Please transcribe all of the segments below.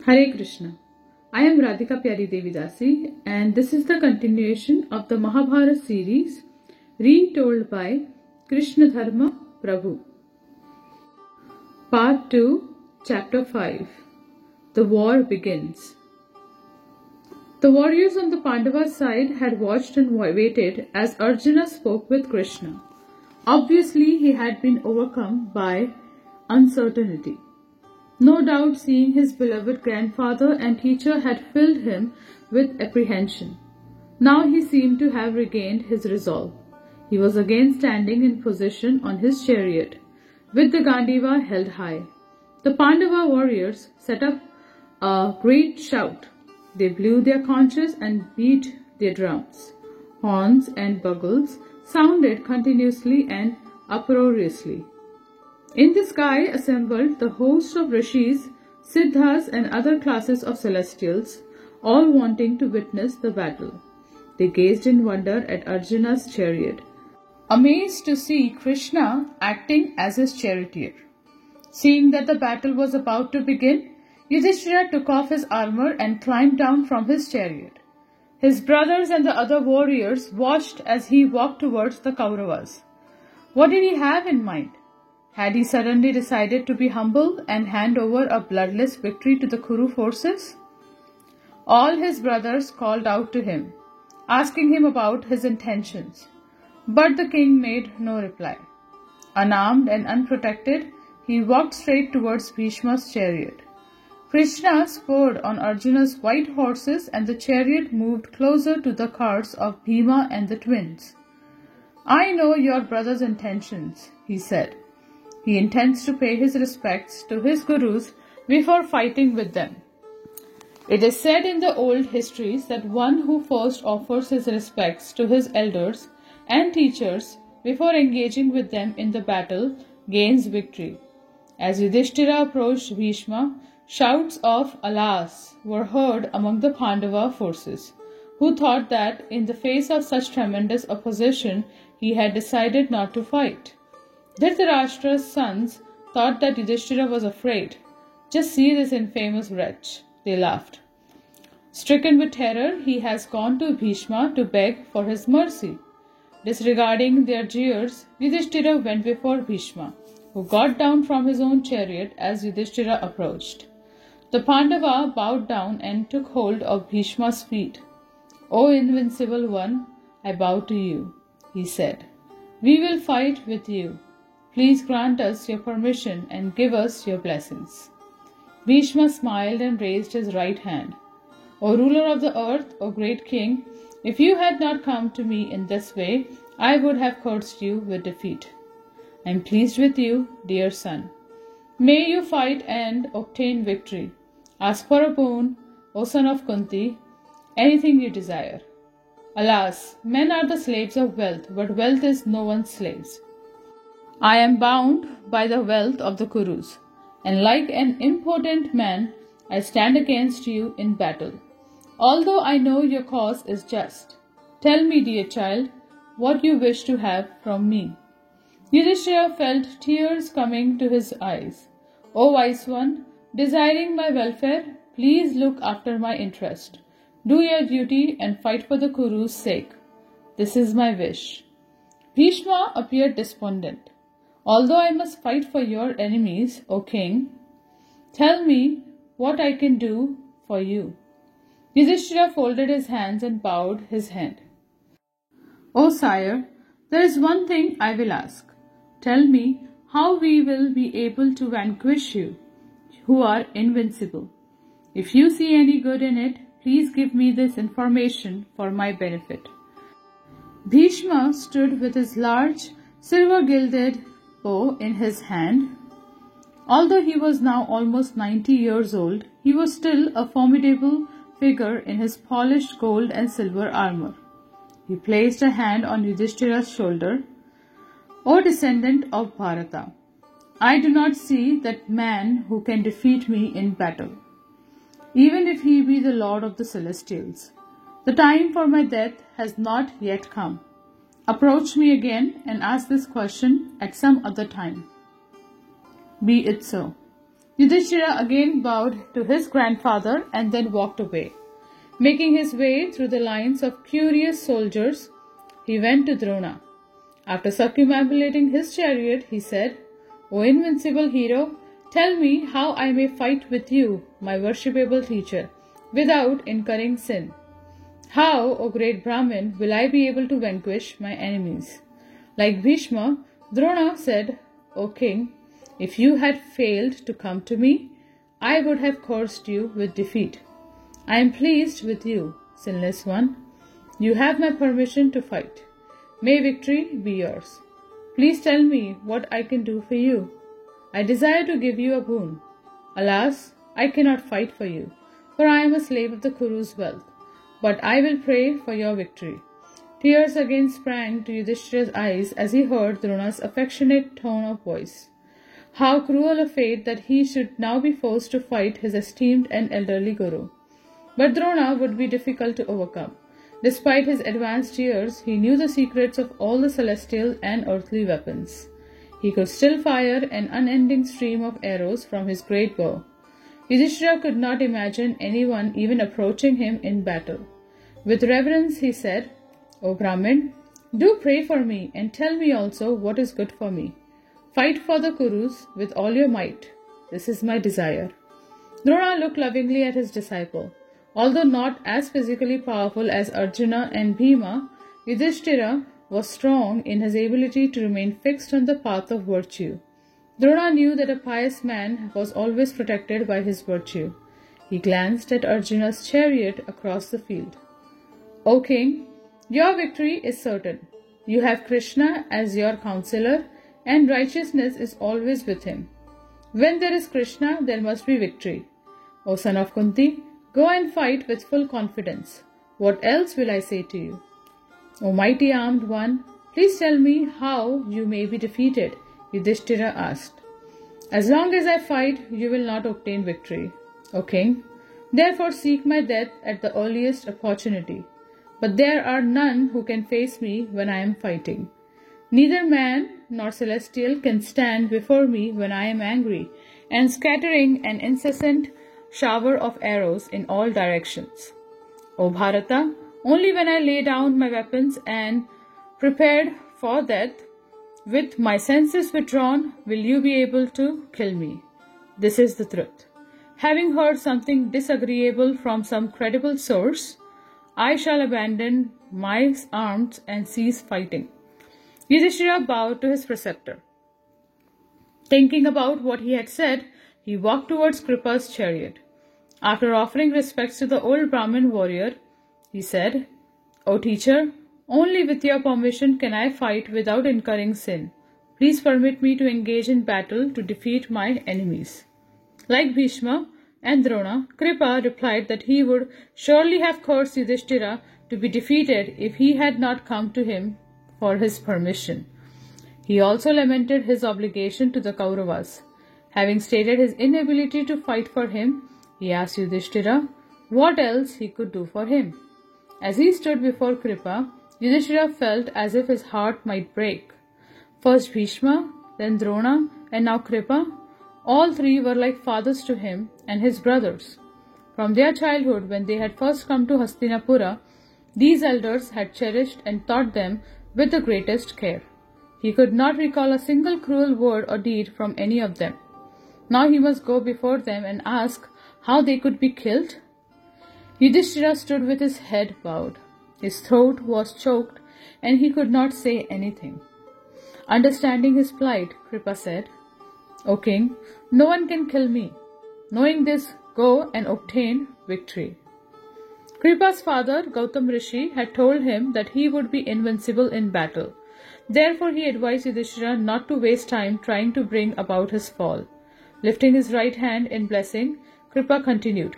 Hare Krishna. I am Radhika Pyari Devidasi and this is the continuation of the Mahabharata series retold by Krishna Dharma Prabhu. Part 2, Chapter 5. The War Begins. The warriors on the Pandava side had watched and waited as Arjuna spoke with Krishna. Obviously, he had been overcome by uncertainty. No doubt seeing his beloved grandfather and teacher had filled him with apprehension. Now he seemed to have regained his resolve. He was again standing in position on his chariot, with the Gandiva held high. The Pandava warriors set up a great shout. They blew their conches and beat their drums. Horns and bugles sounded continuously and uproariously. In the sky assembled the host of rishis, siddhas and other classes of celestials, all wanting to witness the battle. They gazed in wonder at Arjuna's chariot, amazed to see Krishna acting as his charioteer. Seeing that the battle was about to begin, Yudhishthira took off his armor and climbed down from his chariot. His brothers and the other warriors watched as he walked towards the Kauravas. What did he have in mind? Had he suddenly decided to be humble and hand over a bloodless victory to the Kuru forces? All his brothers called out to him, asking him about his intentions. But the king made no reply. Unarmed and unprotected, he walked straight towards Bhishma's chariot. Krishna spurred on Arjuna's white horses and the chariot moved closer to the cars of Bhima and the twins. "I know your brother's intentions," he said. "He intends to pay his respects to his gurus before fighting with them." It is said in the old histories that one who first offers his respects to his elders and teachers before engaging with them in the battle gains victory. As Yudhishthira approached Bhishma, shouts of "Alas" were heard among the Pandava forces, who thought that in the face of such tremendous opposition he had decided not to fight. Dhritarashtra's sons thought that Yudhishthira was afraid. "Just see this infamous wretch," they laughed. Stricken with terror, he has gone to Bhishma to beg for his mercy. Disregarding their jeers, Yudhishthira went before Bhishma, who got down from his own chariot as Yudhishthira approached. The Pandava bowed down and took hold of Bhishma's feet. "O invincible one, I bow to you," he said. "We will fight with you. Please grant us your permission and give us your blessings." Bhishma smiled and raised his right hand. "O ruler of the earth, O great king, if you had not come to me in this way, I would have cursed you with defeat. I am pleased with you, dear son. May you fight and obtain victory. Ask for a boon, O son of Kunti, anything you desire. Alas, men are the slaves of wealth, but wealth is no one's slaves. I am bound by the wealth of the Kurus, and like an impotent man, I stand against you in battle. Although I know your cause is just, tell me, dear child, what you wish to have from me." Yudhishthira felt tears coming to his eyes. "O wise one, desiring my welfare, please look after my interest. Do your duty and fight for the Kuru's sake. This is my wish." Bhishma appeared despondent. "Although I must fight for your enemies, O king, tell me what I can do for you." Yudhishthira folded his hands and bowed his head. "O sire, there is one thing I will ask. Tell me how we will be able to vanquish you, who are invincible. If you see any good in it, please give me this information for my benefit." Bhishma stood with his large, silver-gilded bow in his hand. Although he was now almost 90 years old, he was still a formidable figure in his polished gold and silver armor. He placed a hand on Yudhishthira's shoulder. "O descendant of Bharata, I do not see that man who can defeat me in battle, even if he be the Lord of the Celestials. The time for my death has not yet come. Approach me again and ask this question at some other time." "Be it so." Yudhishthira again bowed to his grandfather and then walked away. Making his way through the lines of curious soldiers, he went to Drona. After circumambulating his chariot, he said, "O invincible hero, tell me how I may fight with you, my worshipable teacher, without incurring sin. How, O great Brahmin, will I be able to vanquish my enemies?" Like Bhishma, Drona said, "O king, if you had failed to come to me, I would have cursed you with defeat. I am pleased with you, sinless one. You have my permission to fight. May victory be yours. Please tell me what I can do for you. I desire to give you a boon. Alas, I cannot fight for you, for I am a slave of the Kuru's wealth. But I will pray for your victory." Tears again sprang to Yudhishthira's eyes as he heard Drona's affectionate tone of voice. How cruel a fate that he should now be forced to fight his esteemed and elderly guru. But Drona would be difficult to overcome. Despite his advanced years, he knew the secrets of all the celestial and earthly weapons. He could still fire an unending stream of arrows from his great bow. Yudhishthira could not imagine anyone even approaching him in battle. With reverence he said, "O Brahmin, do pray for me and tell me also what is good for me. Fight for the Kurus with all your might. This is my desire." Drona looked lovingly at his disciple. Although not as physically powerful as Arjuna and Bhima, Yudhishthira was strong in his ability to remain fixed on the path of virtue. Drona knew that a pious man was always protected by his virtue. He glanced at Arjuna's chariot across the field. "O king, your victory is certain. You have Krishna as your counselor, and righteousness is always with him. When there is Krishna, there must be victory. O son of Kunti, go and fight with full confidence. What else will I say to you?" "O mighty armed one, please tell me how you may be defeated," Yudhishthira asked. "As long as I fight, you will not obtain victory, O king. Therefore seek my death at the earliest opportunity. But there are none who can face me when I am fighting. Neither man nor celestial can stand before me when I am angry and scattering an incessant shower of arrows in all directions. O Bharata, only when I lay down my weapons and prepared for death, with my senses withdrawn, will you be able to kill me. This is the truth. Having heard something disagreeable from some credible source, I shall abandon my arms and cease fighting." Yudhishthira bowed to his preceptor. Thinking about what he had said, he walked towards Kripa's chariot. After offering respects to the old Brahmin warrior, he said, "O teacher, only with your permission can I fight without incurring sin. Please permit me to engage in battle to defeat my enemies." Like Bhishma and Drona, Kripa replied that he would surely have cursed Yudhishthira to be defeated if he had not come to him for his permission. He also lamented his obligation to the Kauravas. Having stated his inability to fight for him, he asked Yudhishthira what else he could do for him. As he stood before Kripa, Yudhishthira felt as if his heart might break. First Bhishma, then Drona, and now Kripa, all three were like fathers to him and his brothers. From their childhood, when they had first come to Hastinapura, these elders had cherished and taught them with the greatest care. He could not recall a single cruel word or deed from any of them. Now he must go before them and ask how they could be killed? Yudhishthira stood with his head bowed. His throat was choked and he could not say anything. Understanding his plight, Kripa said, "O king, no one can kill me. Knowing this, go and obtain victory." Kripa's father, Gautam Rishi, had told him that he would be invincible in battle. Therefore he advised Yudhishthira not to waste time trying to bring about his fall. Lifting his right hand in blessing, Kripa continued,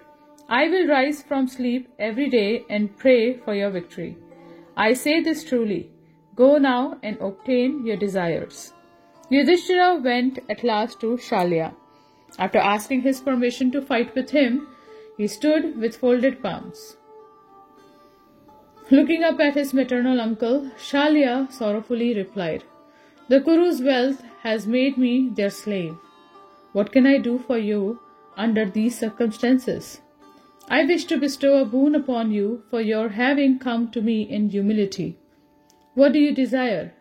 "I will rise from sleep every day and pray for your victory. I say this truly. Go now and obtain your desires." Yudhishthira went at last to Shalya. After asking his permission to fight with him, he stood with folded palms. Looking up at his maternal uncle, Shalya sorrowfully replied, "The Kuru's wealth has made me their slave. What can I do for you under these circumstances? I wish to bestow a boon upon you for your having come to me in humility. What do you desire?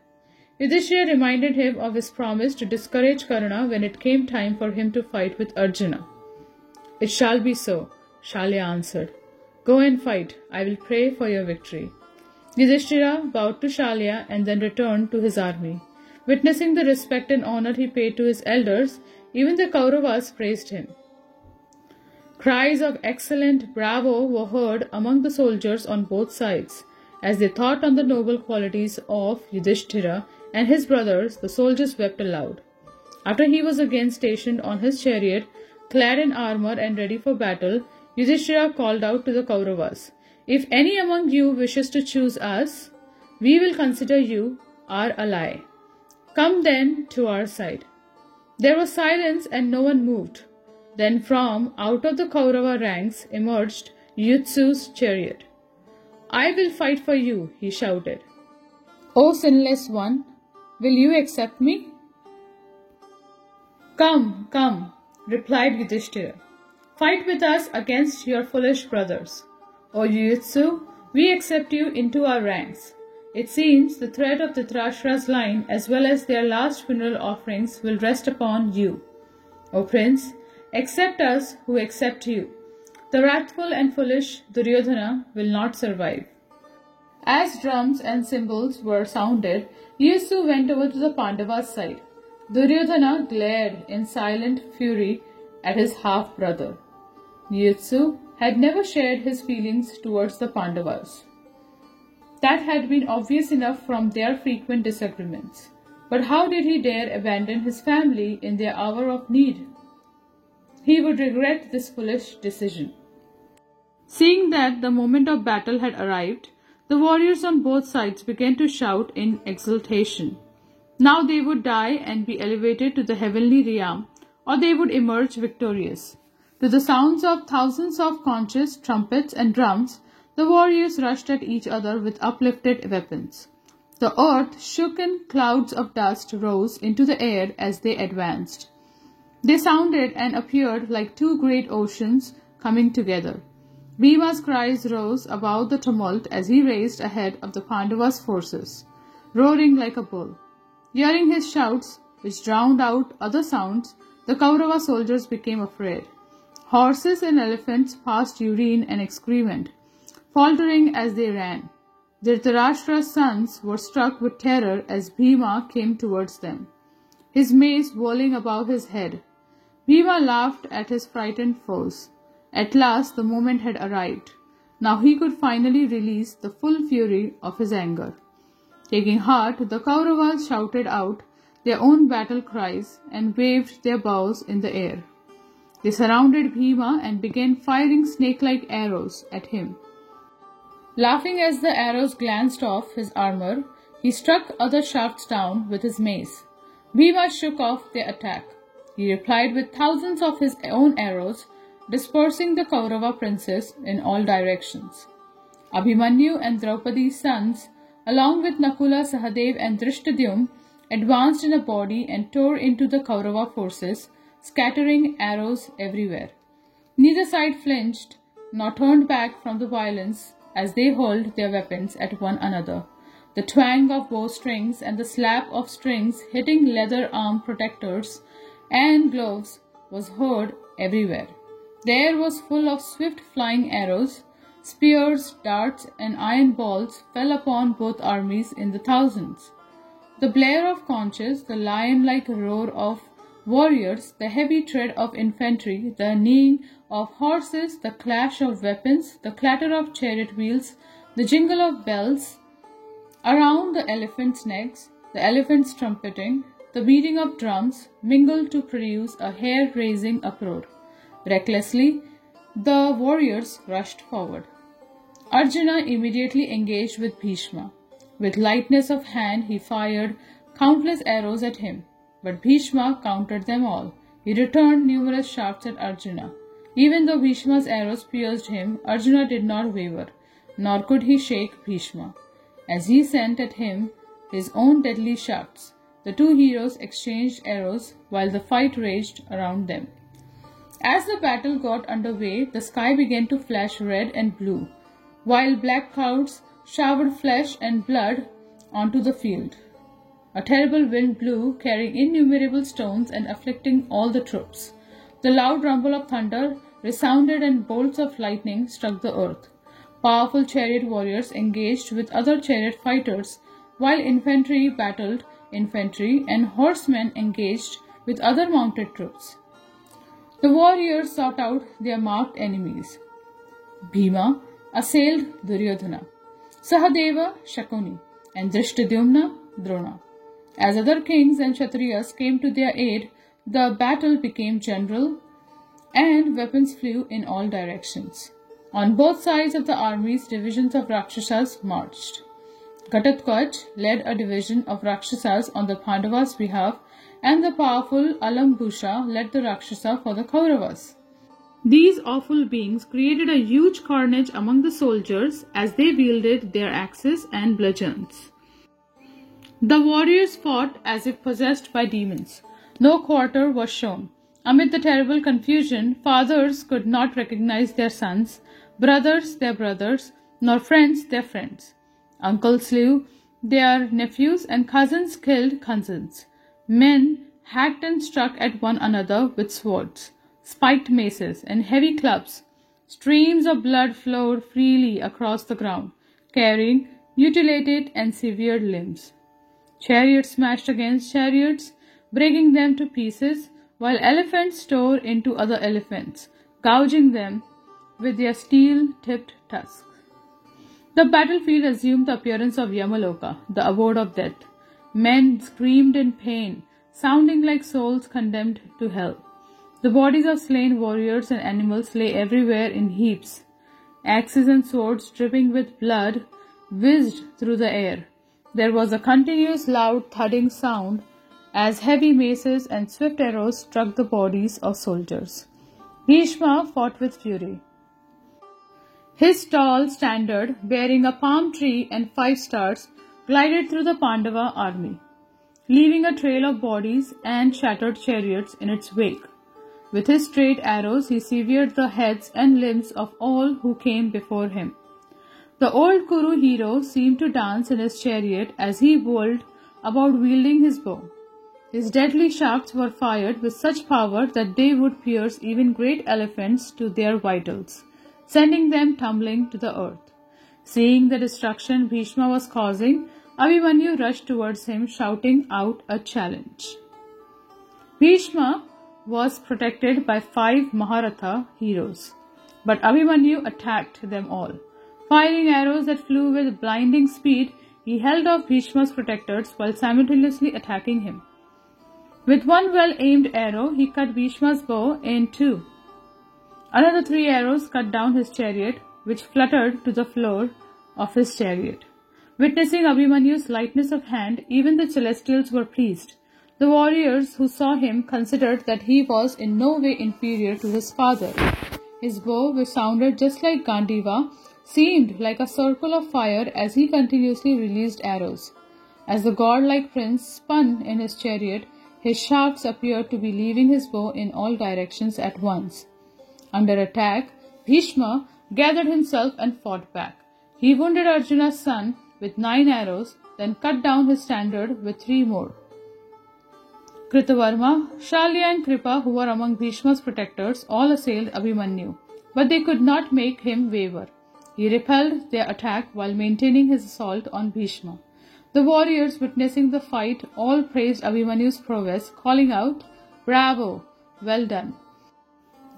Yudhishthira reminded him of his promise to discourage Karna when it came time for him to fight with Arjuna. It shall be so, Shalya answered. Go and fight. I will pray for your victory. Yudhishthira bowed to Shalya and then returned to his army. Witnessing the respect and honor he paid to his elders, even the Kauravas praised him. Cries of excellent, bravo were heard among the soldiers on both sides. As they thought on the noble qualities of Yudhishthira and his brothers, the soldiers wept aloud. After he was again stationed on his chariot, clad in armor and ready for battle, Yudhishthira called out to the Kauravas, If any among you wishes to choose us, we will consider you our ally. Come then to our side. There was silence and no one moved. Then from out of the Kaurava ranks emerged Yutsu's chariot. I will fight for you, he shouted. O sinless one, will you accept me? Come, come, replied Yudhishthira. Fight with us against your foolish brothers. O Yuyutsu, we accept you into our ranks. It seems the thread of Dhritarashtra's line as well as their last funeral offerings will rest upon you. O Prince, accept us who accept you. The wrathful and foolish Duryodhana will not survive. As drums and cymbals were sounded, Yuyutsu went over to the Pandavas' side. Duryodhana glared in silent fury at his half-brother. Yuyutsu had never shared his feelings towards the Pandavas. That had been obvious enough from their frequent disagreements. But how did he dare abandon his family in their hour of need? He would regret this foolish decision. Seeing that the moment of battle had arrived, the warriors on both sides began to shout in exultation. Now they would die and be elevated to the heavenly realm, or they would emerge victorious. To the sounds of thousands of conches, trumpets, and drums, the warriors rushed at each other with uplifted weapons. The earth shook and clouds of dust rose into the air as they advanced. They sounded and appeared like two great oceans coming together. Bhima's cries rose above the tumult as he raced ahead of the Pandavas' forces, roaring like a bull. Hearing his shouts, which drowned out other sounds, the Kaurava soldiers became afraid. Horses and elephants passed urine and excrement, faltering as they ran. Dhritarashtra's sons were struck with terror as Bhima came towards them, his mace whirling above his head. Bhima laughed at his frightened foes. At last the moment had arrived. Now he could finally release the full fury of his anger. Taking heart, the Kauravas shouted out their own battle cries and waved their bows in the air. They surrounded Bhima and began firing snake-like arrows at him. Laughing as the arrows glanced off his armor, he struck other shafts down with his mace. Bhima shook off their attack. He replied with thousands of his own arrows, dispersing the Kaurava princes in all directions. Abhimanyu and Draupadi's sons, along with Nakula, Sahadev and Drishtadyumna, advanced in a body and tore into the Kaurava forces, scattering arrows everywhere. Neither side flinched nor turned back from the violence as they hurled their weapons at one another. The twang of bowstrings and the slap of strings hitting leather arm protectors and gloves was heard everywhere. The air was full of swift flying arrows. Spears, darts, and iron balls fell upon both armies in the thousands. The blare of conches, the lion-like roar of warriors, the heavy tread of infantry, the neighing of horses, the clash of weapons, the clatter of chariot wheels, the jingle of bells around the elephants' necks, the elephants trumpeting, the beating of drums mingled to produce a hair-raising uproar. Recklessly, the warriors rushed forward. Arjuna immediately engaged with Bhishma. With lightness of hand, he fired countless arrows at him, but Bhishma countered them all. He returned numerous shafts at Arjuna. Even though Bhishma's arrows pierced him, Arjuna did not waver, nor could he shake Bhishma. As he sent at him his own deadly shafts, The two heroes exchanged arrows while the fight raged around them. As the battle got underway, the sky began to flash red and blue, while black clouds showered flesh and blood onto the field. A terrible wind blew, carrying innumerable stones and afflicting all the troops. The loud rumble of thunder resounded and bolts of lightning struck the earth. Powerful chariot warriors engaged with other chariot fighters, while infantry battled infantry and horsemen engaged with other mounted troops. The warriors sought out their marked enemies. Bhima assailed Duryodhana, Sahadeva Shakuni, and Drishtadyumna Drona. As other kings and Kshatriyas came to their aid, the battle became general and weapons flew in all directions. On both sides of the armies, divisions of Rakshasas marched. Ghatotkacha led a division of Rakshasas on the Pandavas' behalf, and the powerful Alambusha led the Rakshasa for the Kauravas. These awful beings created a huge carnage among the soldiers as they wielded their axes and bludgeons. The warriors fought as if possessed by demons. No quarter was shown. Amid the terrible confusion, fathers could not recognize their sons, brothers their brothers, nor friends their friends. Uncles slew their nephews and cousins killed cousins. Men hacked and struck at one another with swords, spiked maces, and heavy clubs. Streams of blood flowed freely across the ground, carrying mutilated and severed limbs. Chariots smashed against chariots, breaking them to pieces, while elephants tore into other elephants, gouging them with their steel-tipped tusks. The battlefield assumed the appearance of Yamaloka, the abode of death. Men screamed in pain, sounding like souls condemned to hell. The bodies of slain warriors and animals lay everywhere in heaps. Axes and swords dripping with blood whizzed through the air. There was a continuous loud thudding sound as heavy maces and swift arrows struck the bodies of soldiers. Bhishma fought with fury. His tall standard, bearing a palm tree and 5 stars, glided through the Pandava army, leaving a trail of bodies and shattered chariots in its wake. With his straight arrows, he severed the heads and limbs of all who came before him. The old Kuru hero seemed to dance in his chariot as he whirled about wielding his bow. His deadly shafts were fired with such power that they would pierce even great elephants to their vitals, sending them tumbling to the earth. Seeing the destruction Bhishma was causing, Abhimanyu rushed towards him, shouting out a challenge. Bhishma was protected by 5 Maharatha heroes, but Abhimanyu attacked them all. Firing arrows that flew with blinding speed, he held off Bhishma's protectors while simultaneously attacking him. With one well-aimed arrow, he cut Bhishma's bow in 2. Another 3 arrows cut down his chariot, which fluttered to the floor of his chariot. Witnessing Abhimanyu's lightness of hand, even the celestials were pleased. The warriors who saw him considered that he was in no way inferior to his father. His bow, which sounded just like Gandiva, seemed like a circle of fire as he continuously released arrows. As the godlike prince spun in his chariot, his shafts appeared to be leaving his bow in all directions at once. Under attack, Bhishma gathered himself and fought back. He wounded Arjuna's son with 9 arrows, then cut down his standard with 3 more. Kritavarma, Shalya and Kripa, who were among Bhishma's protectors, all assailed Abhimanyu, but they could not make him waver. He repelled their attack while maintaining his assault on Bhishma. The warriors, witnessing the fight, all praised Abhimanyu's prowess, calling out, "Bravo! Well done!"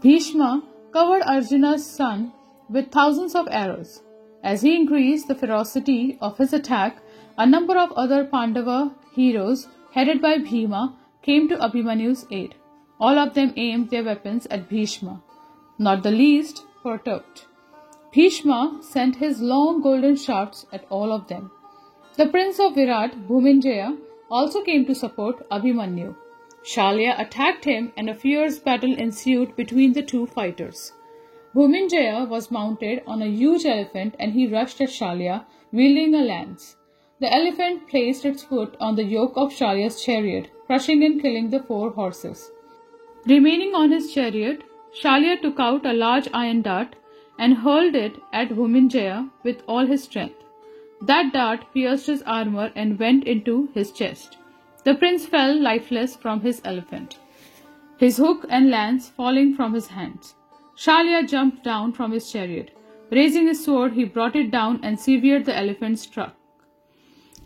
Bhishma covered Arjuna's son with thousands of arrows. As he increased the ferocity of his attack, a number of other Pandava heroes, headed by Bhima, came to Abhimanyu's aid. All of them aimed their weapons at Bhishma. Not the least perturbed. Bhishma sent his long golden shafts at all of them. The prince of Virat, Bhuminjaya, also came to support Abhimanyu. Shalya attacked him and a fierce battle ensued between the two fighters. Bhuminjaya was mounted on a huge elephant and he rushed at Shalya, wielding a lance. the elephant placed its foot on the yoke of Shalya's chariot, crushing and killing the 4 horses. Remaining on his chariot, Shalya took out a large iron dart and hurled it at Bhuminjaya with all his strength. That dart pierced his armor and went into his chest. The prince fell lifeless from his elephant, his hook and lance falling from his hands. Shalya jumped down from his chariot. Raising his sword, he brought it down and severed the elephant's trunk.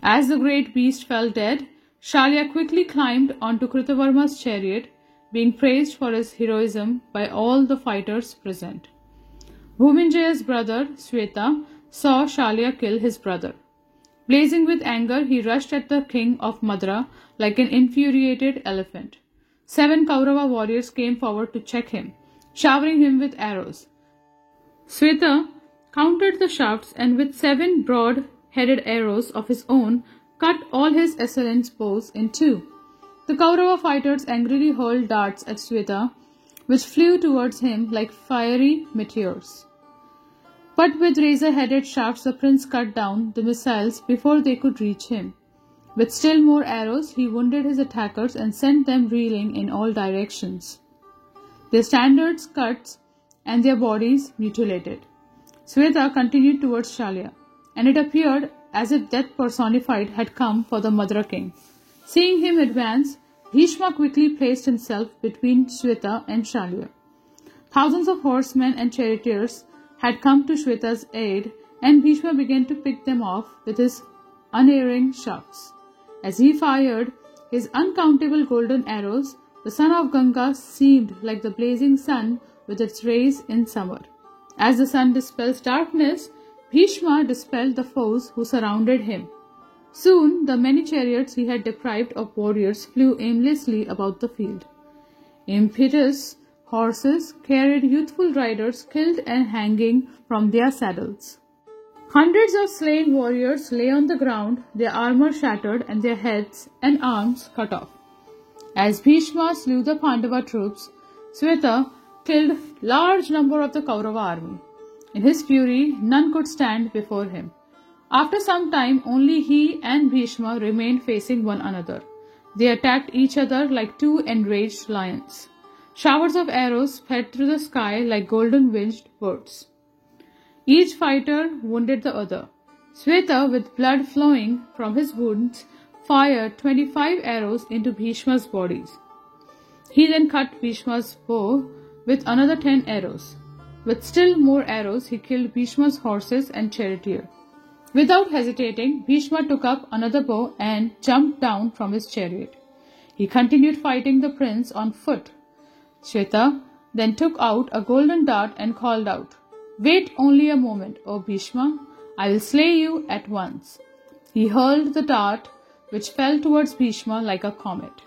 As the great beast fell dead, Shalya quickly climbed onto Kritavarma's chariot, being praised for his heroism by all the fighters present. Bhuminjaya's brother, Sweta, saw Shalya kill his brother. Blazing with anger, he rushed at the king of Madra like an infuriated elephant. 7 Kaurava warriors came forward to check him, showering him with arrows. Sweta countered the shafts and with 7 broad-headed arrows of his own cut all his assailants' bows in 2. The Kaurava fighters angrily hurled darts at Sweta, which flew towards him like fiery meteors. But with razor-headed shafts the prince cut down the missiles before they could reach him. With still more arrows, he wounded his attackers and sent them reeling in all directions, their standards cut and their bodies mutilated. Sweta continued towards Shalya, and it appeared as if death personified had come for the Madra king. Seeing him advance, Bhishma quickly placed himself between Sweta and Shalya. Thousands of horsemen and charioteers had come to Sweta's aid, and Bhishma began to pick them off with his unerring shafts. As he fired his uncountable golden arrows, the son of Ganga seemed like the blazing sun with its rays in summer. As the sun dispels darkness, Bhishma dispelled the foes who surrounded him. Soon the many chariots he had deprived of warriors flew aimlessly about the field. Impetuous horses carried youthful riders killed and hanging from their saddles. Hundreds of slain warriors lay on the ground, their armor shattered and their heads and arms cut off. As Bhishma slew the Pandava troops, Sweta killed large number of the Kaurava army. In his fury, none could stand before him. After some time, only he and Bhishma remained facing one another. They attacked each other like 2 enraged lions. Showers of arrows sped through the sky like golden-winged birds. Each fighter wounded the other. Sweta, with blood flowing from his wounds, fired 25 arrows into Bhishma's bodies. He then cut Bhishma's bow with another 10 arrows. With still more arrows, he killed Bhishma's horses and charioteer. Without hesitating, Bhishma took up another bow and jumped down from his chariot. He continued fighting the prince on foot. Sweta then took out a golden dart and called out, "Wait only a moment, O Bhishma, I will slay you at once." He hurled the dart, which fell towards Bhishma like a comet.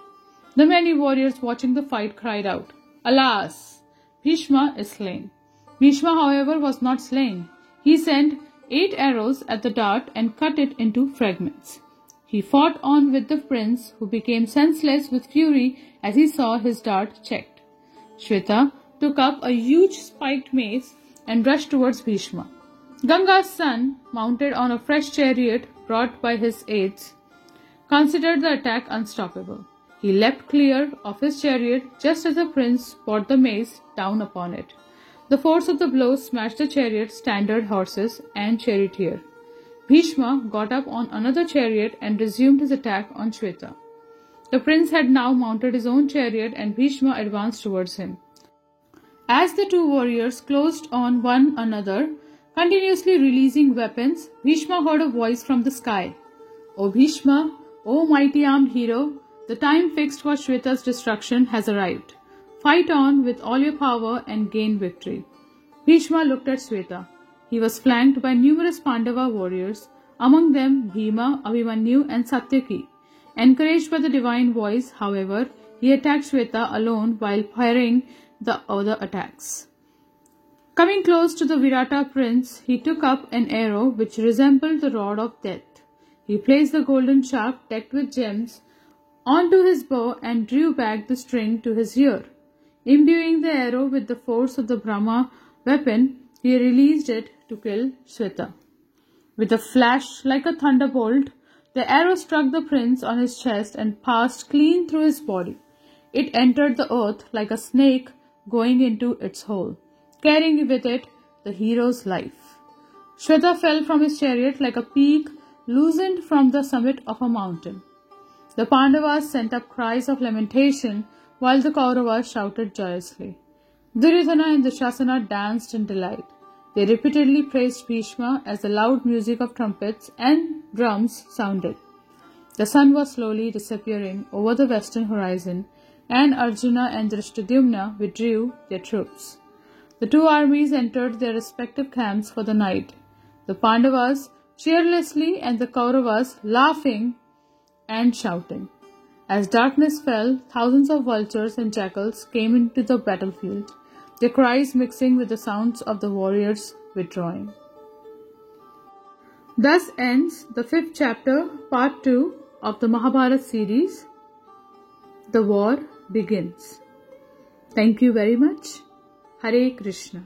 The many warriors watching the fight cried out, "Alas! Bhishma is slain." Bhishma, however, was not slain. He sent 8 arrows at the dart and cut it into fragments. He fought on with the prince, who became senseless with fury as he saw his dart checked. Sweta took up a huge spiked mace and rushed towards Bhishma. Ganga's son, mounted on a fresh chariot brought by his aides, considered the attack unstoppable. He leapt clear of his chariot just as the prince brought the mace down upon it. The force of the blow smashed the chariot, standard, horses, and charioteer. Bhishma got up on another chariot and resumed his attack on Sweta. The prince had now mounted his own chariot and Bhishma advanced towards him. As the two warriors closed on one another, continuously releasing weapons, Bhishma heard a voice from the sky. "O Bhishma, O mighty armed hero, the time fixed for Sweta's destruction has arrived. Fight on with all your power and gain victory." Bhishma looked at Sweta. He was flanked by numerous Pandava warriors, among them Bhima, Abhimanyu and Satyaki. Encouraged by the divine voice, however, he attacked Sweta alone while parrying the other attacks. Coming close to the Virata prince, he took up an arrow which resembled the rod of death. He placed the golden shaft decked with gems onto his bow and drew back the string to his ear. Imbuing the arrow with the force of the Brahma weapon, he released it to kill Sweta. With a flash like a thunderbolt, The arrow struck the prince on his chest and passed clean through his body. It entered the earth like a snake going into its hole, carrying with it the hero's life. Shweta fell from his chariot like a peak loosened from the summit of a mountain. The Pandavas sent up cries of lamentation while the Kauravas shouted joyously. Duryodhana and Dushasana danced in delight. They repeatedly praised Bhishma as the loud music of trumpets and drums sounded. The sun was slowly disappearing over the western horizon, and Arjuna and Drishtadyumna withdrew their troops. The two armies entered their respective camps for the night, the Pandavas cheerlessly and the Kauravas laughing and shouting. As darkness fell, thousands of vultures and jackals came into the battlefield, their cries mixing with the sounds of the warriors withdrawing. Thus ends the 5th chapter, part 2 of the Mahabharata series. The war begins. Thank you very much. Hare Krishna.